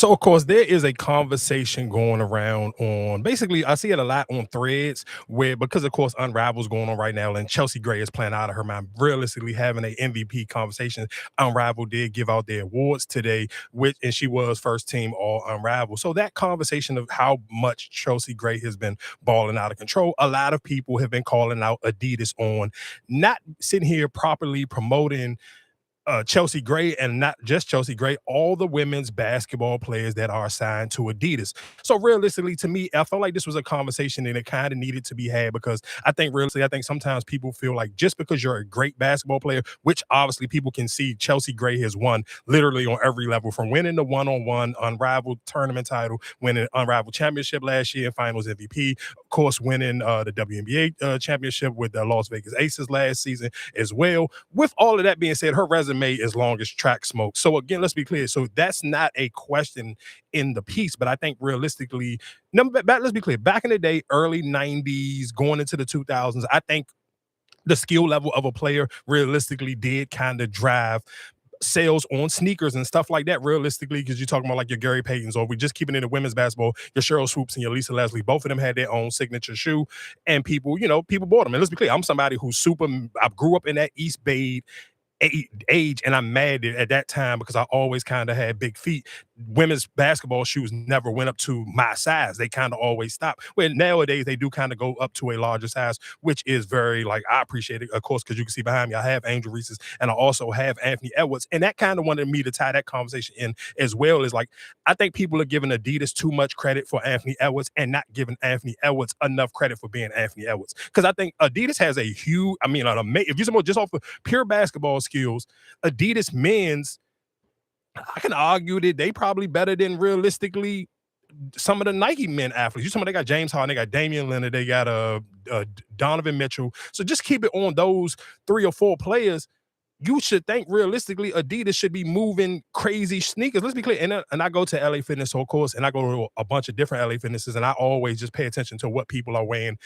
So of course there is a conversation going around on basically I see it a lot on threads where because of course Unravel's going on right now and Chelsea Gray is playing out of her mind, realistically having a MVP conversation. Unravel did give out their awards today, which and she was first team all Unravel. So that conversation of how much Chelsea Gray has been balling out of control, a lot of people have been calling out Adidas on not sitting here properly promoting Chelsea Gray and not just Chelsea Gray, all the women's basketball players that are assigned to Adidas. So realistically, to me, I felt like this was a conversation and it kind of needed to be had because I think realistically, I think sometimes people feel like just because you're a great basketball player, which obviously people can see Chelsea Gray has won literally on every level from winning the one-on-one Unrivaled tournament title, winning Unrivaled championship last year, finals MVP, of course, winning the WNBA championship with the Las Vegas Aces last season as well. With all of that being said, her resume is long as track smoke. So again, let's be clear. So that's not a question in the piece, but I think realistically, let's be clear. Back in the day, early '90s, going into the 2000s, I think the skill level of a player realistically did kind of drive sales on sneakers and stuff like that realistically because you're talking about like your Gary Paytons or we just keeping it in women's basketball, your Cheryl Swoops and your Lisa Leslie, both of them had their own signature shoe and people, people bought them. And let's be clear, I'm somebody who's I grew up in that East Bay age, and I'm mad at that time because I always kind of had big feet. Women's basketball shoes never went up to my size. They kind of always stopped. Where nowadays they do kind of go up to a larger size, which is very like I appreciate it, of course, because you can see behind me I have Angel Reese's and I also have Anthony Edwards, and that kind of wanted me to tie that conversation in as well. Is like I think people are giving Adidas too much credit for Anthony Edwards and not giving Anthony Edwards enough credit for being Anthony Edwards. Because I think Adidas has a huge, I mean, if you're someone just off of pure basketball skills, Adidas men's, I can argue that they probably better than realistically some of the Nike men athletes. You some of they got James Harden, they got Damian Leonard, they got Donovan Mitchell. So just keep it on those 3 or 4 players. You should think realistically Adidas should be moving crazy sneakers. Let's be clear. And I go to LA Fitness, of course, and I go to a bunch of different LA Fitnesses, and I always just pay attention to what people are wearing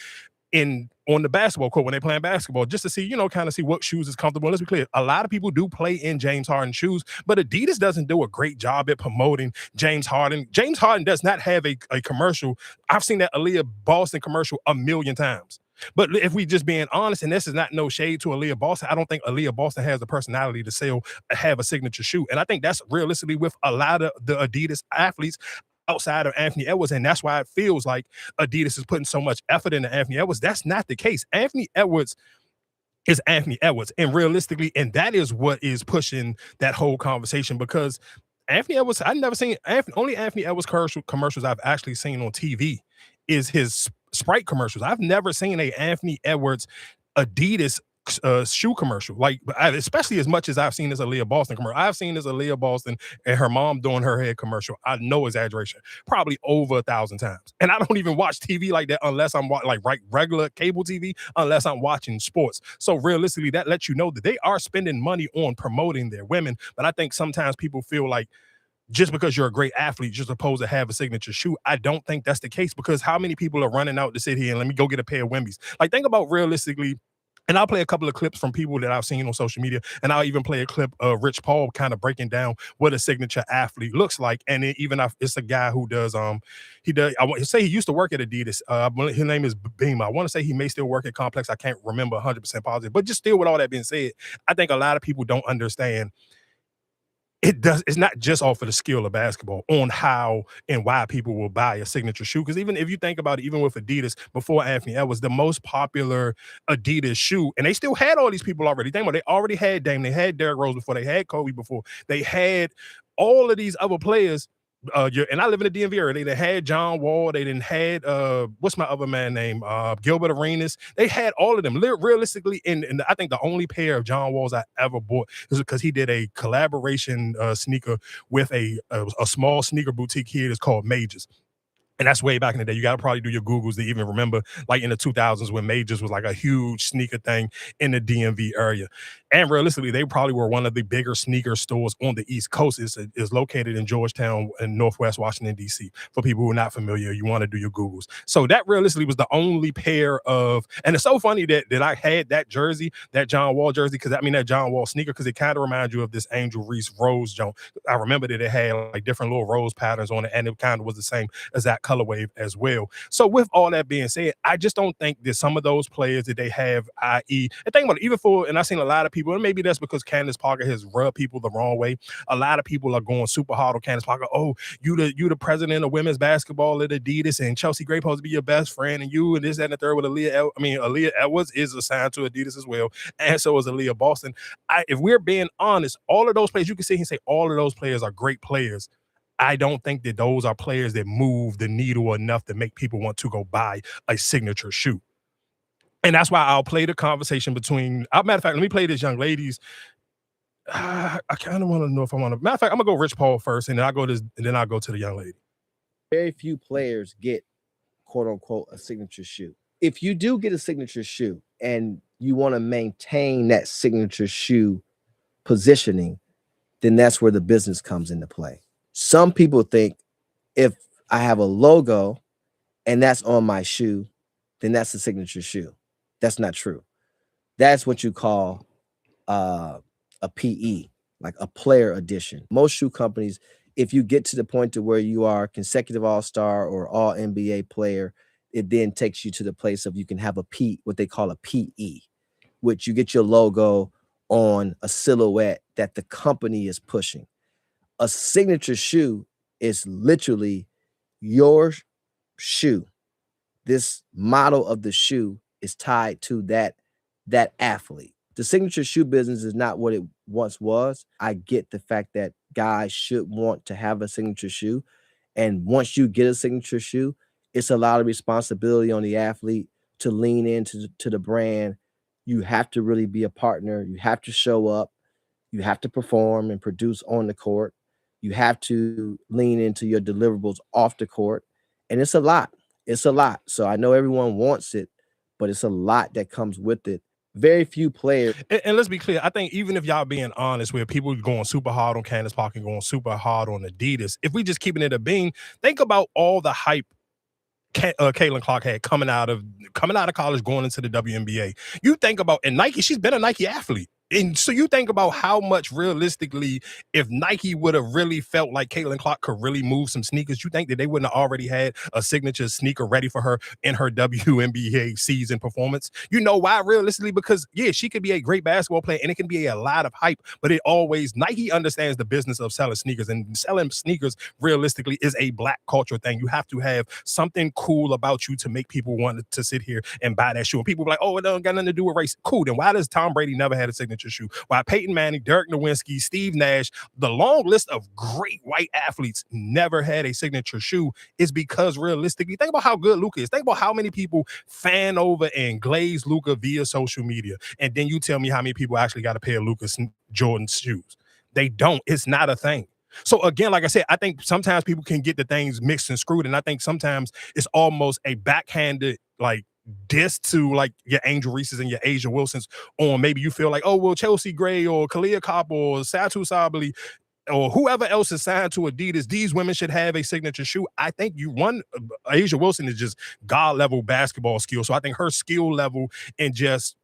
in on the basketball court when they're playing basketball, just to see, kind of see what shoes is comfortable. Let's be clear, a lot of people do play in James Harden shoes, but Adidas doesn't do a great job at promoting James Harden. James Harden does not have a commercial. I've seen that Aaliyah Boston commercial a million times. But if we just being honest, and this is not no shade to Aaliyah Boston, I don't think Aaliyah Boston has the personality to have a signature shoe. And I think that's realistically with a lot of the Adidas athletes outside of Anthony Edwards, and that's why it feels like Adidas is putting so much effort into Anthony Edwards. That's not the case. Anthony Edwards is Anthony Edwards, and realistically, and that is what is pushing that whole conversation because Anthony Edwards, I've never seen only Anthony Edwards commercials I've actually seen on TV is his Sprite commercials. I've never seen a Anthony Edwards Adidas shoe commercial, like especially as much as I've seen this Aaliyah Boston commercial. I've seen this Aaliyah Boston and her mom doing her hair commercial. I no exaggeration, probably over 1,000 times. And I don't even watch TV like that unless I'm regular cable TV, unless I'm watching sports. So realistically, that lets you know that they are spending money on promoting their women. But I think sometimes people feel like just because you're a great athlete, you're supposed to have a signature shoe. I don't think that's the case because how many people are running out to sit here and let me go get a pair of Wimbies? Like think about realistically. And I'll play a couple of clips from people that I've seen on social media, and I'll even play a clip of Rich Paul kind of breaking down what a signature athlete looks like. And even if it's a guy who does, I want to say he used to work at Adidas. His name is Beamer. I want to say he may still work at Complex. I can't remember 100% positive, but just still with all that being said, I think a lot of people don't understand it's not just off of the skill of basketball on how and why people will buy a signature shoe. Because even if you think about it, even with Adidas, before Anthony Edwards, the most popular Adidas shoe, and they still had all these people already. Think about it, they already had Dame, they had Derrick Rose before, they had Kobe before, they had all of these other players. And I live in the DMV area. They had John Wall. They didn't had what's my other man name? Gilbert Arenas. They had all of them. Realistically, and I think the only pair of John Walls I ever bought is because he did a collaboration sneaker with a small sneaker boutique here. It's called Majors. And that's way back in the day. You got to probably do your Googles to even remember, like in the 2000s when Majors was like a huge sneaker thing in the DMV area. and realistically, they probably were one of the bigger sneaker stores on the East Coast. Is located in Georgetown in Northwest Washington, D.C. For people who are not familiar, you want to do your Googles. So that realistically was the only pair of, and it's so funny that I had that jersey, that John Wall jersey, because I mean that John Wall sneaker, because it kind of reminds you of this Angel Reese rose joint. I remember that it had like different little rose patterns on it, and it kind of was the same as that colorway as well. So with all that being said, I just don't think that some of those players that they have, i.e., and think about it, even for, and I've seen a lot of people, and maybe that's because Candace Parker has rubbed people the wrong way. A lot of people are going super hard on Candace Parker. Oh, you the president of women's basketball at Adidas, and Chelsea Gray supposed to be your best friend, and you and this, that, and the third with Aaliyah Edwards is assigned to Adidas as well, and so is Aaliyah Boston. If we're being honest, all of those players, you can sit here and say all of those players are great players. I don't think that those are players that move the needle enough to make people want to go buy a signature shoe. And that's why I'll play the conversation between, matter of fact, let me play this young ladies. I kind of want to know if I want to. Matter of fact, I'm gonna go Rich Paul first, and then I'll go to the young lady. Very few players get quote unquote a signature shoe. If you do get a signature shoe and you want to maintain that signature shoe positioning, then that's where the business comes into play. Some people think if I have a logo and that's on my shoe, then that's a signature shoe. That's not true. That's what you call a PE, like a player edition. Most shoe companies, if you get to the point to where you are consecutive all-star or all NBA player, it then takes you to the place of you can have a P, what they call a PE, which you get your logo on a silhouette that the company is pushing. A signature shoe is literally your shoe. This model of the shoe is tied to that athlete. The signature shoe business is not what it once was. I get the fact that guys should want to have a signature shoe. And once you get a signature shoe, it's a lot of responsibility on the athlete to lean into the brand. You have to really be a partner. You have to show up. You have to perform and produce on the court. You have to lean into your deliverables off the court. And it's a lot. It's a lot. So I know everyone wants it, but it's a lot that comes with it. Very few players. And let's be clear, I think even if y'all being honest, where people going super hard on Candace Parker and going super hard on Adidas, if we just keeping it a bean, think about all the hype Caitlin Clark had coming out of college, going into the WNBA. You think about, and Nike, she's been a Nike athlete. And so you think about how much realistically, if Nike would have really felt like Caitlin Clark could really move some sneakers, you think that they wouldn't have already had a signature sneaker ready for her in her WNBA season performance? You know why, realistically? Because, yeah, she could be a great basketball player and it can be a lot of hype, but Nike understands the business of selling sneakers, and selling sneakers realistically is a Black culture thing. You have to have something cool about you to make people want to sit here and buy that shoe. And people be like, oh, it don't got nothing to do with race. Cool, then why does Tom Brady never had a signature shoe? Why Peyton Manning, Dirk Nowitzki, Steve Nash, the long list of great white athletes never had a signature shoe is because realistically, think about how good Luka is. Think about how many people fan over and glaze Luka via social media. And then you tell me how many people actually got a pair of Luka's Jordan shoes. They don't. It's not a thing. So again, like I said, I think sometimes people can get the things mixed and screwed. And I think sometimes it's almost a backhanded, like, diss to like your Angel Reese's and your Asia Wilsons on maybe you feel like, oh, well, Chelsea Gray or Kalia Kopp or Satu Sabali or whoever else is signed to Adidas, these women should have a signature shoe. I think Asia Wilson is just God level basketball skill. So I think her skill level and just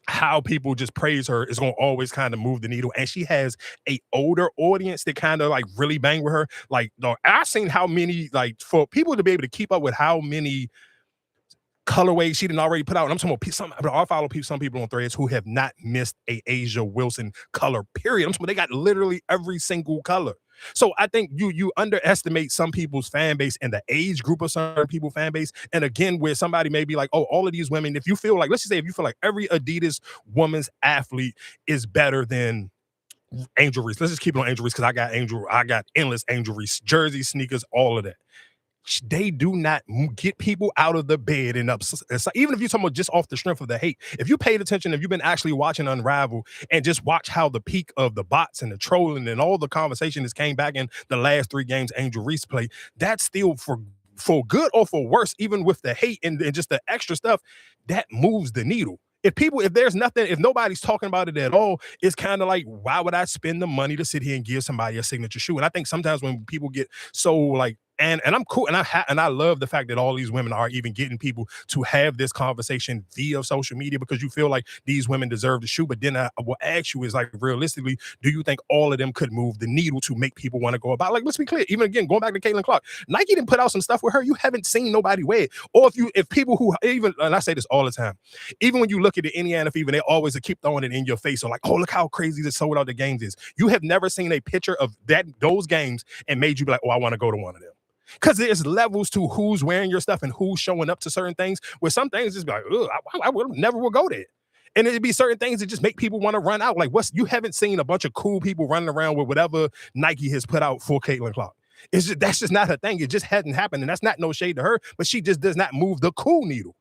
how people just praise her is going to always kind of move the needle. And she has a older audience that kind of like really bang with her. Like, I've seen how many, like, for people to be able to keep up with how many colorways she didn't already put out. And I'm talking about I follow some people on Threads who have not missed a Asia Wilson color, period. I'm talking about they got literally every single color. So I think you underestimate some people's fan base and the age group of some people's fan base. And again, where somebody may be like, oh, all of these women, if you feel like, let's just say if you feel like every Adidas woman's athlete is better than Angel Reese. Let's just keep it on Angel Reese because I got endless Angel Reese jerseys, sneakers, all of that. They do not get people out of the bed and up. Even if you're talking about just off the strength of the hate, if you paid attention, if you've been actually watching Unravel and just watch how the peak of the bots and the trolling and all the conversation that came back in the last 3 games Angel Reese played, that's still for good or for worse, even with the hate and just the extra stuff, that moves the needle. If there's nothing, if nobody's talking about it at all, it's kind of like, why would I spend the money to sit here and give somebody a signature shoe? And I think sometimes when people get so like, and I'm cool, and I love the fact that all these women are even getting people to have this conversation via social media, because you feel like these women deserve the shoe. But then I will ask you is like, realistically, do you think all of them could move the needle to make people want to go about? Like, let's be clear. Even again, going back to Caitlin Clark, Nike didn't put out some stuff with her. You haven't seen nobody wear it. Or if people who even, and I say this all the time, even when you look at the Indiana Fever, they always keep throwing it in your face. Or like, oh, look how crazy the sold out the games is. You have never seen a picture of those games and made you be like, oh, I want to go to one of them. Because there's levels to who's wearing your stuff and who's showing up to certain things, where some things just be like, I would never will go there. And it'd be certain things that just make people want to run out. Like, you haven't seen a bunch of cool people running around with whatever Nike has put out for Caitlin Clark. That's just not her thing. It just hadn't happened. And that's not no shade to her, but she just does not move the cool needle.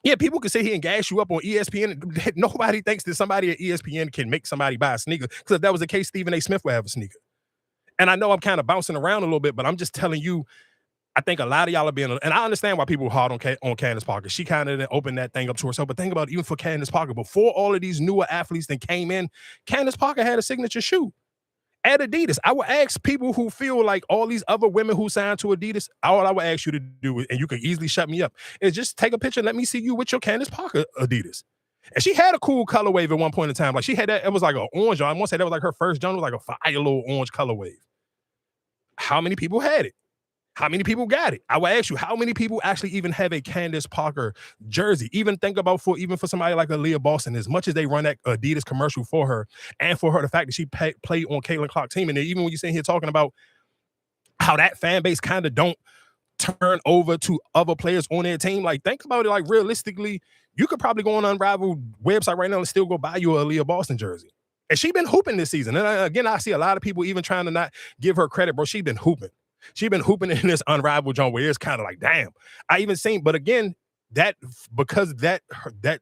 Yeah, people can sit here and gas you up on ESPN. Nobody thinks that somebody at ESPN can make somebody buy a sneaker. Because if that was the case, Stephen A. Smith would have a sneaker. And I know I'm kind of bouncing around a little bit, but I'm just telling you, I think a lot of y'all are being, and I understand why people are hard on Candace Parker. She kind of opened that thing up to herself. But think about it, even for Candace Parker, before all of these newer athletes that came in, Candace Parker had a signature shoe at Adidas. I would ask people who feel like all these other women who signed to Adidas, all I would ask you to do, and you can easily shut me up, is just take a picture and let me see you with your Candace Parker Adidas. And she had a cool color wave at one point in time. Like, she had that, it was like an orange. I want to say that was like her first jump. It was like a fire little orange color wave. How many people had it? How many people got it? I will ask you, how many people actually even have a Candace Parker jersey? Even think about even for somebody like Aaliyah Boston, as much as they run that Adidas commercial for her, and for her, the fact that she played on Caitlin Clark's team, and even when you're sitting here talking about how that fan base kind of don't turn over to other players on their team, like, think about it, like, realistically, you could probably go on an Unrivaled website right now and still go buy you a Aaliyah Boston jersey. And she been hooping this season. And again, I see a lot of people even trying to not give her credit, bro. She been hooping. She been hooping in this Unrivaled joint where it's kind of like, damn. I even seen, but again, because that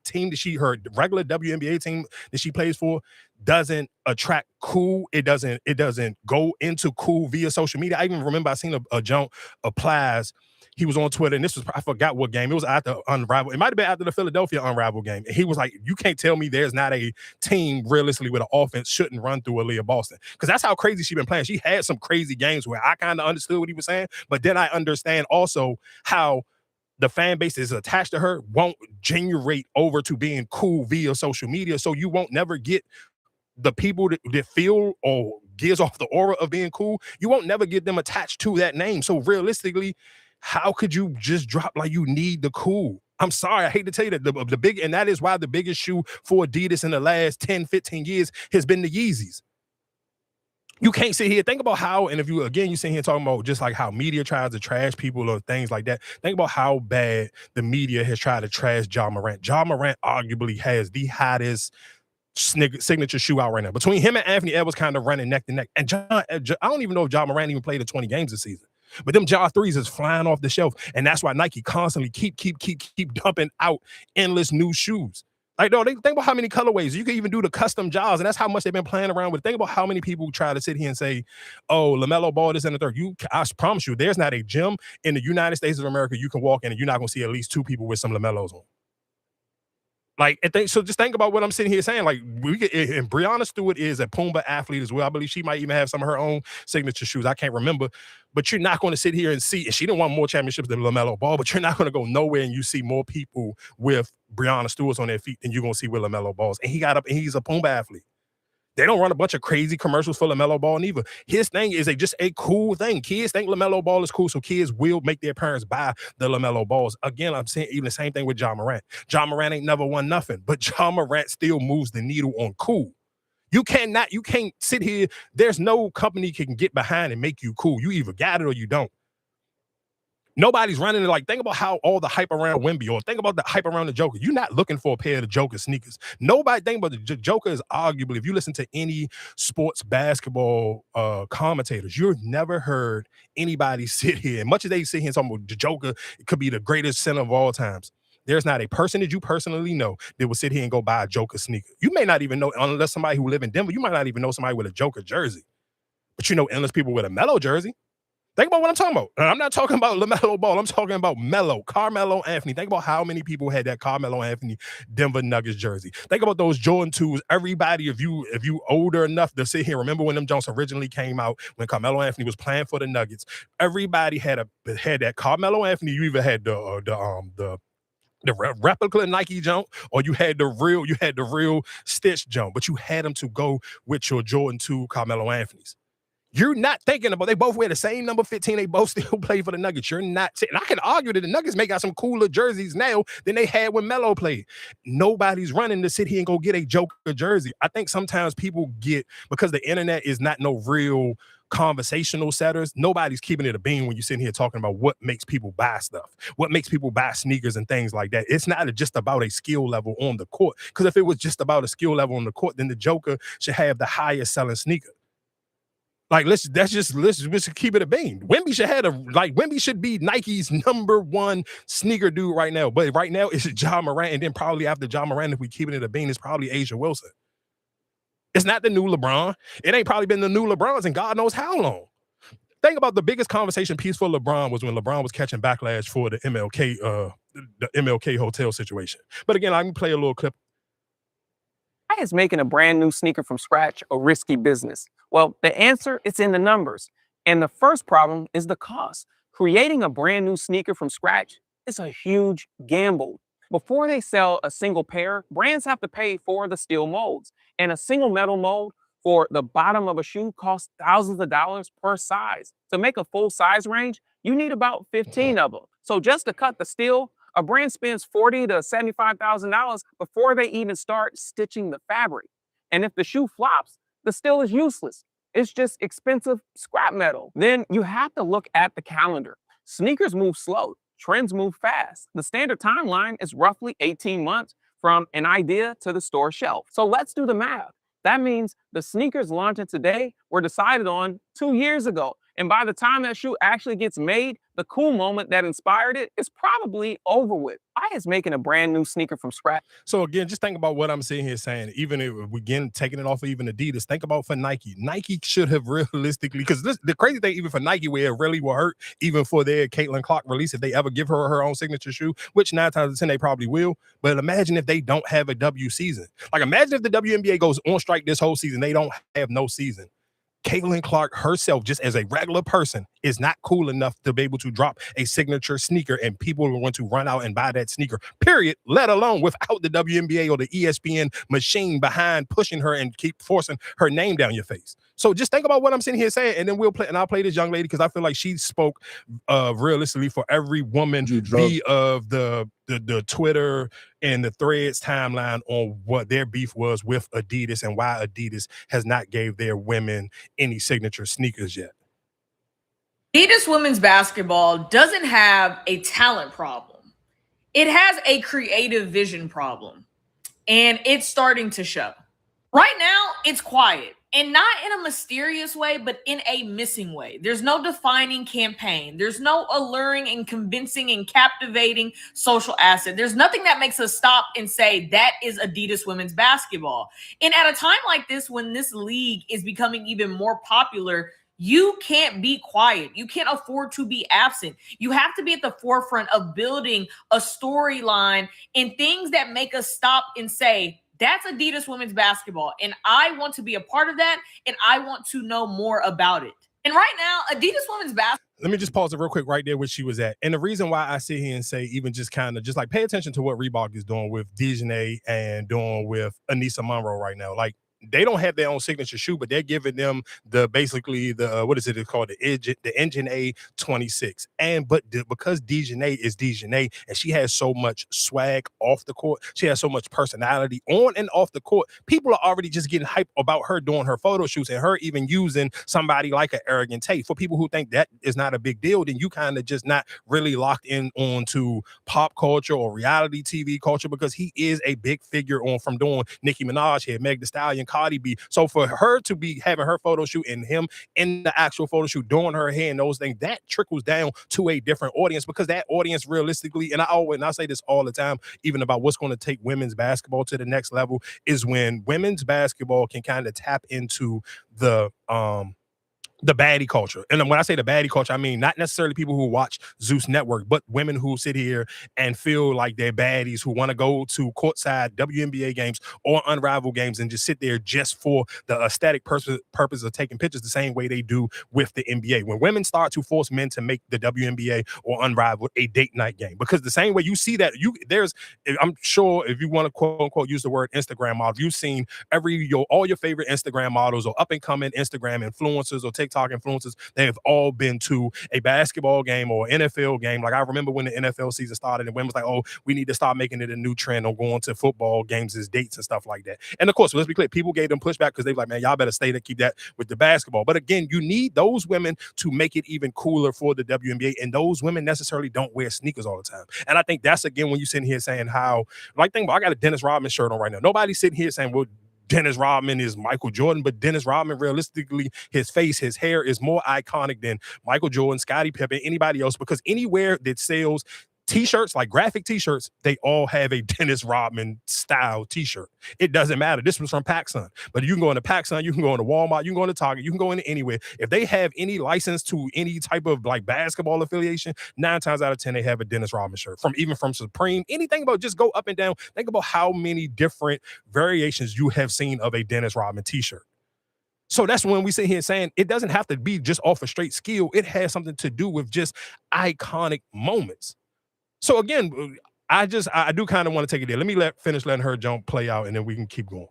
team that her regular WNBA team that she plays for doesn't attract cool. It doesn't go into cool via social media. I even remember I seen a joint applies. He was on Twitter, and this was, I forgot what game. It was after Unrivaled. It might have been after the Philadelphia Unrivaled game. And he was like, you can't tell me there's not a team realistically with an offense shouldn't run through Aaliyah Boston. Because that's how crazy she been playing. She had some crazy games where I kind of understood what he was saying, but then I understand also how the fan base is attached to her won't generate over to being cool via social media. So you won't never get the people that feel or gives off the aura of being cool. You won't never get them attached to that name. So realistically, how could you just drop like you need the cool? I'm sorry. I hate to tell you that the big, and that is why the biggest shoe for Adidas in the last 10, 15 years has been the Yeezys. You can't sit here. Think about how, and if you, again, you sit here talking about just like how media tries to trash people or things like that. Think about how bad the media has tried to trash Ja Morant. Ja Morant arguably has the hottest signature shoe out right now. Between him and Anthony Edwards kind of running neck to neck. And I don't even know if Ja Morant even played the 20 games this season. But them Ja threes is flying off the shelf. And that's why Nike constantly keep dumping out endless new shoes. Like, no, they think about how many colorways. You can even do the custom Jaws, and that's how much they've been playing around with. Think about how many people try to sit here and say, oh, LaMelo Ball, this and the third. I promise you, there's not a gym in the United States of America you can walk in and you're not going to see at least two people with some LaMelos on. Like, so just think about what I'm sitting here saying. Like, and Breonna Stewart is a Puma athlete as well. I believe she might even have some of her own signature shoes. I can't remember. But you're not going to sit here and see, and she didn't want more championships than LaMelo Ball, but you're not going to go nowhere and you see more people with Breonna Stewart's on their feet than you're going to see with LaMelo Balls. And he got up, and he's a Puma athlete. They don't run a bunch of crazy commercials for LaMelo Ball neither. His thing is just a cool thing. Kids think LaMelo Ball is cool, so kids will make their parents buy the LaMelo Balls. Again, I'm saying even the same thing with Ja Morant. Ja Morant ain't never won nothing, but Ja Morant still moves the needle on cool. You can't sit here. There's no company can get behind and make you cool. You either got it or you don't. Nobody's running it. Like, think about how all the hype around Wemby, or think about the hype around the Joker. You're not looking for a pair of the Joker sneakers. Nobody think about the Joker is arguably, if you listen to any sports basketball commentators, you've never heard anybody sit here, and much as they sit here and talk about the Joker, it could be the greatest center of all times. There's not a person that you personally know that will sit here and go buy a Joker sneaker. You may not even know, unless somebody who live in Denver, you might not even know somebody with a Joker jersey. But you know endless people with a Melo jersey. Think about what I'm talking about. And I'm not talking about LaMelo Ball. I'm talking about Carmelo Anthony. Think about how many people had that Carmelo Anthony Denver Nuggets jersey. Think about those Jordan 2s. Everybody, if you older enough to sit here, remember when them Jones originally came out, when Carmelo Anthony was playing for the Nuggets, everybody had that Carmelo Anthony. You either had the replica Nike jump, or you had the real Stitch jump, but you had them to go with your Jordan 2 Carmelo Anthony's. You're not thinking about, they both wear the same number 15. They both still play for the Nuggets. You're not, and I can argue that the Nuggets may got some cooler jerseys now than they had when Melo played. Nobody's running to sit here and go get a Joker jersey. I think sometimes people get, because the internet is not no real conversational setters, nobody's keeping it a bean when you're sitting here talking about what makes people buy stuff, what makes people buy sneakers and things like that. It's not just about a skill level on the court, because if it was just about a skill level on the court, then the Joker should have the highest selling sneaker. Like, let's keep it a bean. Wemby should be Nike's #1 sneaker dude right now. But right now it's Ja Morant, and then probably after Ja Morant, if we keep it a bean, it's probably Asia Wilson. It's not the new LeBron. It ain't probably been the new LeBrons in God knows how long. Think about the biggest conversation piece for LeBron was when LeBron was catching backlash for the MLK hotel situation. But again, I can play a little clip. Why is making a brand new sneaker from scratch a risky business? Well, the answer is in the numbers. And the first problem is the cost. Creating a brand new sneaker from scratch is a huge gamble. Before they sell a single pair, brands have to pay for the steel molds. And a single metal mold for the bottom of a shoe costs thousands of dollars per size. To make a full size range, you need about 15 of them. So just to cut the steel, a brand spends $40,000 to $75,000 before they even start stitching the fabric. And if the shoe flops, the steel is useless. It's just expensive scrap metal. Then you have to look at the calendar. Sneakers move slow, trends move fast. The standard timeline is roughly 18 months from an idea to the store shelf. So let's do the math. That means the sneakers launching today were decided on 2 years ago. And by the time that shoe actually gets made, the cool moment that inspired it is probably over with. Why is making a brand new sneaker from scratch? So again, just think about what I'm sitting here saying. Even if we again taking it off of even Adidas, think about for Nike. Nike should have realistically, because the crazy thing, even for Nike, where it really will hurt, even for their Caitlin Clark release, if they ever give her own signature shoe, which 9 times out of 10 they probably will. But imagine if they don't have a W season. Like, imagine if the WNBA goes on strike this whole season, they don't have no season. Caitlin Clark herself, just as a regular person, is not cool enough to be able to drop a signature sneaker, and people are going to run out and buy that sneaker, period, let alone without the WNBA or the ESPN machine behind pushing her and keep forcing her name down your face. So just think about what I'm sitting here saying, and then I'll play this young lady, because I feel like she spoke realistically for every woman of the Twitter and the Threads timeline on what their beef was with Adidas and why Adidas has not gave their women any signature sneakers yet. Adidas women's basketball doesn't have a talent problem. It has a creative vision problem, and it's starting to show. Right now, it's quiet, and not in a mysterious way, but in a missing way. There's no defining campaign. There's no alluring and convincing and captivating social asset. There's nothing that makes us stop and say, that is Adidas women's basketball. And at a time like this, when this league is becoming even more popular, you can't be quiet. You can't afford to be absent. You have to be at the forefront of building a storyline and things that make us stop and say, that's Adidas women's basketball, and I want to be a part of that, and I want to know more about it. And right now, Adidas women's basketball. Let me just pause it real quick right there where she was at. And the reason why I sit here and say, even just kind of just like pay attention to what Reebok is doing with Dejanay and doing with Anissa Monroe right now. Like, they don't have their own signature shoe, but they're giving them basically what is it? It's called the Engine A 26. Because Dejanay is Dejanay, and she has so much swag off the court, she has so much personality on and off the court, people are already just getting hyped about her doing her photo shoots and her even using somebody like an Arrogant Tate. For people who think that is not a big deal, then you kind of just not really locked in onto pop culture or reality TV culture, because he is a big figure from doing Nicki Minaj here, Meg Thee Stallion, Cardi B. So for her to be having her photo shoot and him in the actual photo shoot doing her hair and those things, that trickles down to a different audience, because that audience realistically, and I say this all the time, even about what's going to take women's basketball to the next level, is when women's basketball can kind of tap into the the baddie culture. And when I say the baddie culture, I mean not necessarily people who watch Zeus Network, but women who sit here and feel like they're baddies, who want to go to courtside WNBA games or Unravel games and just sit there just for the aesthetic purpose of taking pictures the same way they do with the NBA. When women start to force men to make the WNBA or Unravel a date night game, because the same way you see that, I'm sure if you want to quote unquote use the word Instagram model, you've seen all your favorite Instagram models or up and coming Instagram influencers or TikTok influencers. They have all been to a basketball game or NFL game. Like I remember when the NFL season started and women was like, oh, we need to start making it a new trend on going to football games as dates and stuff like that. And of course, let's be clear, people gave them pushback because they were like, man, y'all better stay to keep that with the basketball. But again, you need those women to make it even cooler for the WNBA. And those women necessarily don't wear sneakers all the time. And I think that's again when you sitting here saying how, like, think about, I got a Dennis Rodman shirt on right now. Nobody's sitting here saying, well, Dennis Rodman is Michael Jordan, but Dennis Rodman, realistically, his face, his hair is more iconic than Michael Jordan, Scottie Pippen, anybody else, because anywhere that sells t-shirts, like graphic t-shirts, they all have a Dennis Rodman style t-shirt. It doesn't matter. This was from PacSun, but you can go into PacSun, you can go into Walmart, you can go into Target, you can go into anywhere. If they have any license to any type of like basketball affiliation, 9 times out of 10, they have a Dennis Rodman shirt from Supreme, anything about, just go up and down. Think about how many different variations you have seen of a Dennis Rodman t-shirt. So that's when we sit here saying it doesn't have to be just off a straight skill. It has something to do with just iconic moments. So again, I do kind of want to take it there. Let me finish letting her jump play out, and then we can keep going.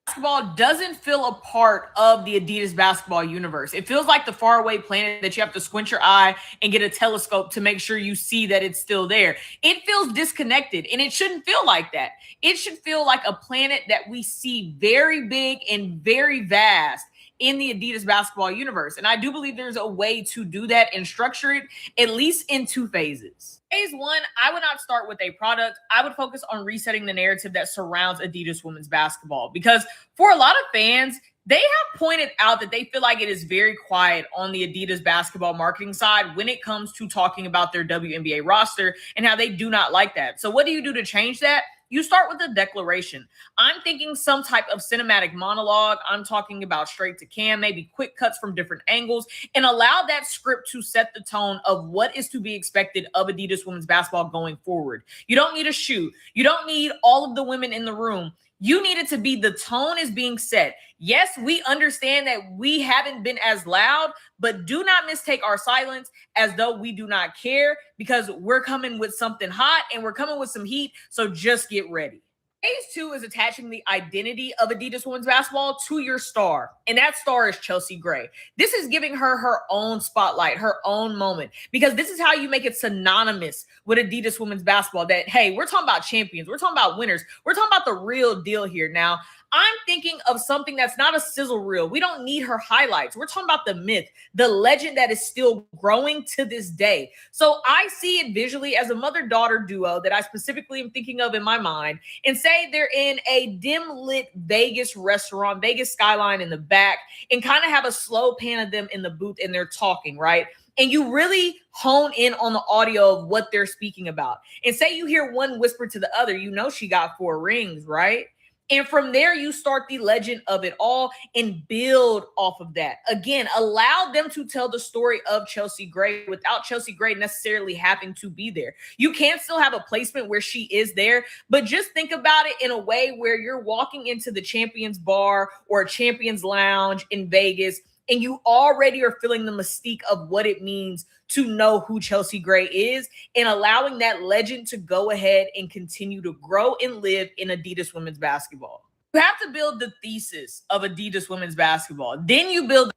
Basketball doesn't feel a part of the Adidas basketball universe. It feels like the faraway planet that you have to squint your eye and get a telescope to make sure you see that it's still there. It feels disconnected, and it shouldn't feel like that. It should feel like a planet that we see very big and very vast in the Adidas basketball universe. And I do believe there's a way to do that and structure it at least in 2 phases. Phase 1, I would not start with a product. I would focus on resetting the narrative that surrounds Adidas women's basketball, because for a lot of fans, they have pointed out that they feel like it is very quiet on the Adidas basketball marketing side when it comes to talking about their WNBA roster and how they do not like that. So what do you do to change that? You start with a declaration. I'm thinking some type of cinematic monologue. I'm talking about straight to cam, maybe quick cuts from different angles, and allow that script to set the tone of what is to be expected of Adidas women's basketball going forward. You don't need a shoot. You don't need all of the women in the room. You need it to be the tone is being set. Yes, we understand that we haven't been as loud, but do not mistake our silence as though we do not care, because we're coming with something hot and we're coming with some heat. So just get ready. Phase 2 is attaching the identity of Adidas women's basketball to your star, and that star is Chelsea Gray. This is giving her her own spotlight, her own moment, because this is how you make it synonymous with Adidas women's basketball that, hey, we're talking about champions, we're talking about winners, we're talking about the real deal here. Now, I'm thinking of something that's not a sizzle reel. We don't need her highlights. We're talking about the myth, the legend that is still growing to this day. So I see it visually as a mother-daughter duo that I specifically am thinking of in my mind, and say they're in a dim-lit Vegas restaurant, Vegas skyline in the back, and kind of have a slow pan of them in the booth and they're talking, right? And you really hone in on the audio of what they're speaking about. And say you hear one whisper to the other, you know she got 4 rings, right? And from there, you start the legend of it all and build off of that. Again, allow them to tell the story of Chelsea Gray without Chelsea Gray necessarily having to be there. You can still have a placement where she is there, but just think about it in a way where you're walking into the Champions Bar or a Champions Lounge in Vegas, and you already are feeling the mystique of what it means to know who Chelsea Gray is, and allowing that legend to go ahead and continue to grow and live in Adidas women's basketball. You have to build the thesis of Adidas women's basketball. Then you build.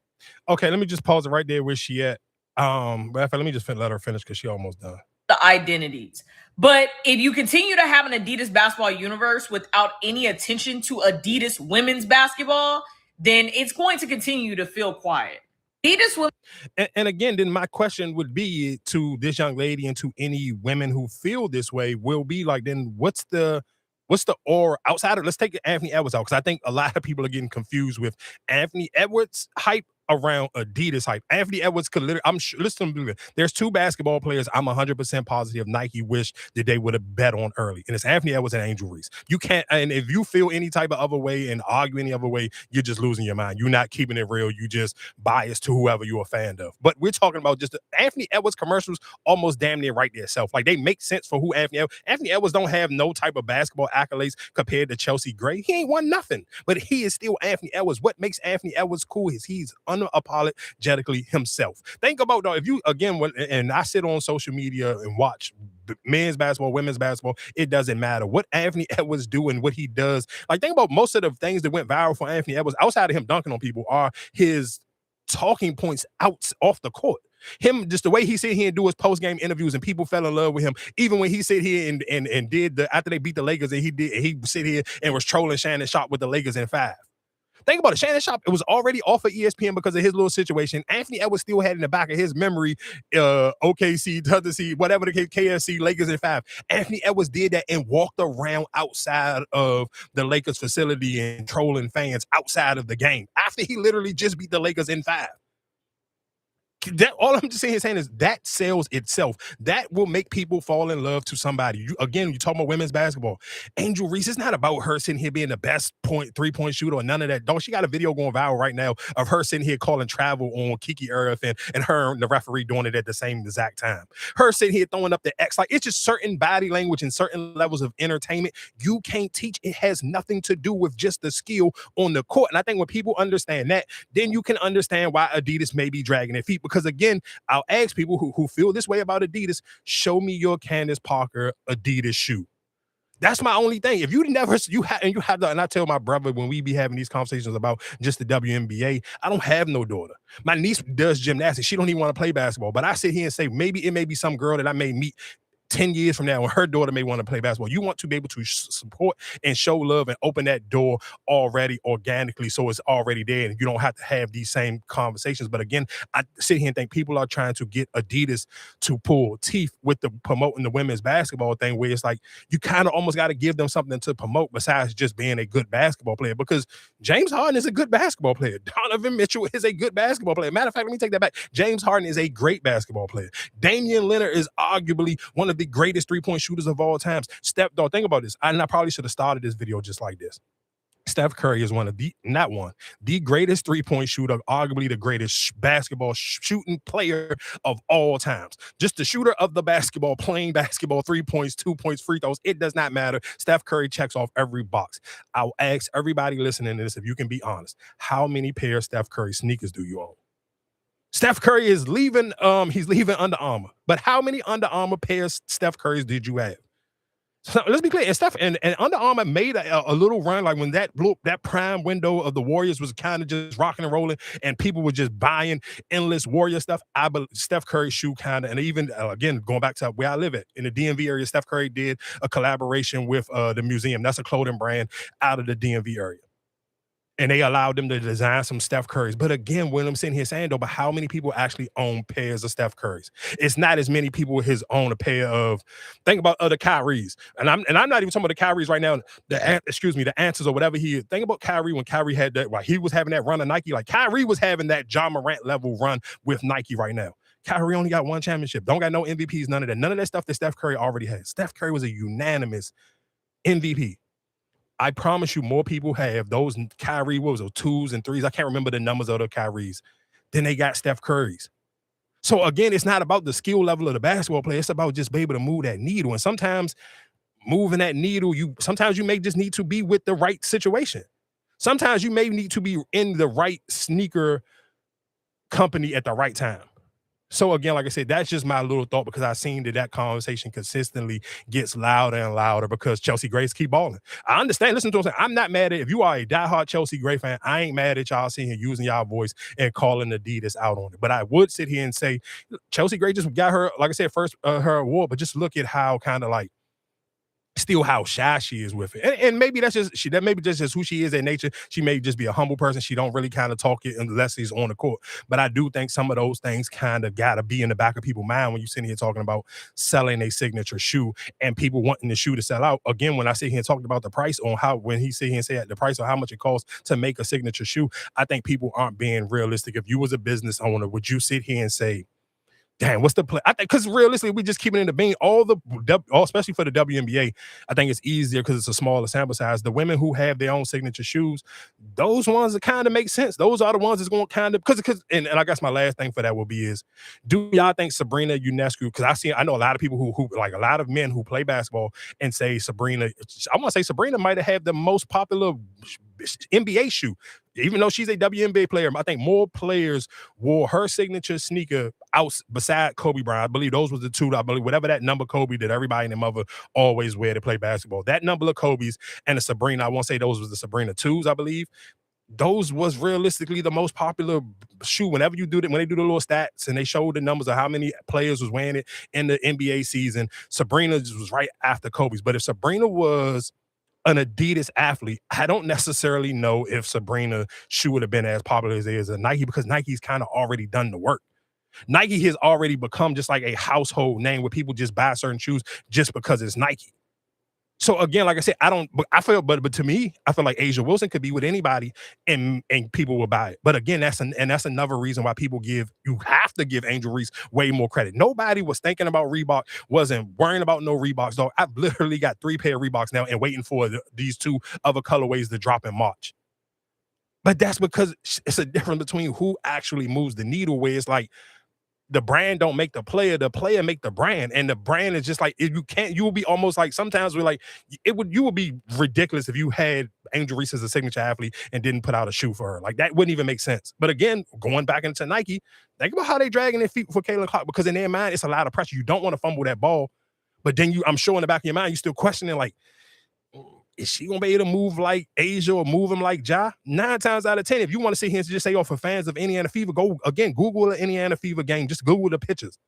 Okay, let me just pause it right there where she at. But let me just let her finish because she almost done. The identities. But if you continue to have an Adidas basketball universe without any attention to Adidas women's basketball, then it's going to continue to feel quiet. Adidas women. And again, then my question would be to this young lady and to any women who feel this way will be like, then what's the aura outside of, let's take Anthony Edwards out, because I think a lot of people are getting confused with Anthony Edwards hype around Adidas hype. Anthony Edwards could literally, I'm sure, listen to me. There's two basketball players I'm 100% positive Nike wish that they would have bet on early. And it's Anthony Edwards and Angel Reese. You can't, and if you feel any type of other way and argue any other way, you're just losing your mind. You're not keeping it real. You just biased to whoever you're a fan of. But we're talking about just the Anthony Edwards commercials almost damn near right there self. Like they make sense for who Anthony Edwards don't have no type of basketball accolades compared to Chelsea Gray. He ain't won nothing, but he is still Anthony Edwards. What makes Anthony Edwards cool is he's unapologetically himself. Think about though, if you again, and I sit on social media and watch men's basketball, women's basketball, it doesn't matter what Anthony Edwards do and what he does. Like think about most of the things that went viral for Anthony Edwards outside of him dunking on people are his talking points out off the court. Him, just the way he sit here and do his post-game interviews, and people fell in love with him. Even when he sit here and did the after they beat the Lakers, and he sit here and was trolling Shannon Sharp with the Lakers in 5. Think about it. Shannon Sharp, it was already off of ESPN because of his little situation. Anthony Edwards still had in the back of his memory, OKC, Tennessee, whatever the case, KFC, Lakers in 5. Anthony Edwards did that and walked around outside of the Lakers facility and trolling fans outside of the game after he literally just beat the Lakers in 5. That all I'm just saying is that sells itself. That will make people fall in love to somebody. You talking about women's basketball. Angel Reese, it's not about her sitting here being the best 3-point shooter or none of that. She got a video going viral right now of her sitting here calling travel on Kiki Earth and her and the referee doing it at the same exact time. Her sitting here throwing up the X. Like it's just certain body language and certain levels of entertainment you can't teach. It has nothing to do with just the skill on the court. And I think when people understand that, then you can understand why Adidas may be dragging their feet. Because again, I'll ask people who feel this way about Adidas, show me your Candace Parker Adidas shoe. That's my only thing. If you never, and I tell my brother when we be having these conversations about just the WNBA, I don't have no daughter. My niece does gymnastics. She don't even want to play basketball. But I sit here and say, maybe it may be some girl that I may meet 10 years from now when her daughter may want to play basketball. You want to be able to support and show love and open that door already organically so it's already there and you don't have to have these same conversations. But again, I sit here and think people are trying to get Adidas to pull teeth with the promoting the women's basketball thing where it's like you kind of almost got to give them something to promote besides just being a good basketball player, because James Harden is a good basketball player. Donovan Mitchell is a good basketball player. Matter of fact, let me take that back. James Harden is a great basketball player. Damian Lillard is arguably one of the greatest 3-point shooters of all times. Think about this. I probably should have started this video just like this. Steph Curry is the greatest 3-point shooter, arguably the greatest basketball shooting player of all times. Just the shooter of the basketball, playing basketball, 3 points, 2 points, free throws. It does not matter. Steph Curry checks off every box. I'll ask everybody listening to this, if you can be honest, how many pair of Steph Curry sneakers do you own? Steph Curry is leaving, he's leaving Under Armour. But how many Under Armour pairs Steph Curry's did you have? So let's be clear. And Steph and Under Armour made a little run, like when that prime window of the Warriors was kind of just rocking and rolling, and people were just buying endless Warrior stuff. I believe Steph Curry's shoe kind of, and even again going back to where I live at in the DMV area, Steph Curry did a collaboration with the museum. That's a clothing brand out of the DMV area. And they allowed them to design some Steph Currys. But again, when I'm sitting here saying, though, but how many people actually own pairs of Steph Currys? It's not as many people his own a pair of. Think about other Kyries. And I'm not even talking about the Kyries right now, the answers or whatever he is. Think about Kyrie when Kyrie had that, while he was having that run of Nike. Like Kyrie was having that John Morant level run with Nike right now. Kyrie only got one championship. Don't got no MVPs, none of that. None of that stuff that Steph Curry already had. Steph Curry was a unanimous MVP. I promise you more people have those Kyrie, what was those 2s and 3s? I can't remember the numbers of the Kyries. Then they got Steph Curry's. So again, it's not about the skill level of the basketball player. It's about just being able to move that needle. And sometimes moving that needle, sometimes you may just need to be with the right situation. Sometimes you may need to be in the right sneaker company at the right time. So again, like I said, that's just my little thought, because I've seen that conversation consistently gets louder and louder because Chelsea Grays keep balling. I understand. Listen to what I'm saying. I'm not mad at if you are a diehard Chelsea Gray fan. I ain't mad at y'all sitting here using y'all voice and calling Adidas out on it. But I would sit here and say Chelsea Gray just got her, like I said, first her award. But just look at how kind of like still how shy she is with it. And maybe that's just that maybe just who she is in nature. She may just be a humble person. She don't really kind of talk it unless he's on the court. But I do think some of those things kind of gotta be in the back of people's mind when you're sitting here talking about selling a signature shoe and people wanting the shoe to sell out. Again, when I sit here and talked about the price on how when he sit here and say the price on how much it costs to make a signature shoe, I think people aren't being realistic. If you was a business owner, would you sit here and say, damn, what's the play? I think because realistically, we just keep it in the bean. Especially for the WNBA, I think it's easier because it's a smaller sample size. The women who have their own signature shoes, those ones that kind of make sense. Those are the ones that's going to kind of and I guess my last thing for that will be is, do y'all think Sabrina Ionescu? Because I know a lot of people who like a lot of men who play basketball and say Sabrina. I want to say Sabrina might have had the most popular NBA shoe. Even though she's a WNBA player, I think more players wore her signature sneaker out beside Kobe Bryant. I believe those was the two. I believe whatever that number Kobe that everybody and their mother always wear to play basketball. That number of Kobe's and the Sabrina, I won't say those was the Sabrina 2s, I believe. Those was realistically the most popular shoe. Whenever you do that, when they do the little stats and they show the numbers of how many players was wearing it in the NBA season, Sabrina was right after Kobe's. But if Sabrina was an Adidas athlete, I don't necessarily know if Sabrina's shoe would have been as popular as it is a Nike, because Nike's kind of already done the work. Nike has already become just like a household name where people just buy certain shoes just because it's Nike. So again, like I said, but to me, I feel like Asia Wilson could be with anybody and people will buy it. But again, that's another reason why you have to give Angel Reese way more credit. Nobody was thinking about Reebok, wasn't worrying about no Reeboks. Dog, I've literally got 3 pair of Reeboks now and waiting for these 2 other colorways to drop in March. But that's because it's a difference between who actually moves the needle, where it's like, the brand don't make the player make the brand. And the brand is just like, you will be almost like, sometimes we're like, you would be ridiculous if you had Angel Reese as a signature athlete and didn't put out a shoe for her. Like, that wouldn't even make sense. But again, going back into Nike, think about how they dragging their feet for Caitlin Clark, because in their mind, it's a lot of pressure. You don't want to fumble that ball. But then I'm sure in the back of your mind, you're still questioning, like, is she gonna be able to move like Asia or move him like Ja? 9 times out of 10, if you want to sit here and just say, for fans of Indiana Fever, go again, Google an Indiana Fever game. Just Google the pictures.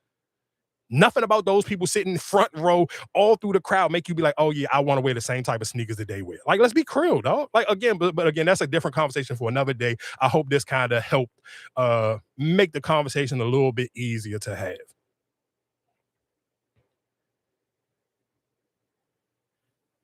Nothing about those people sitting front row all through the crowd make you be like, oh yeah, I want to wear the same type of sneakers that they wear. Like, let's be real, dog. Like, again, but again, that's a different conversation for another day. I hope this kind of helped make the conversation a little bit easier to have.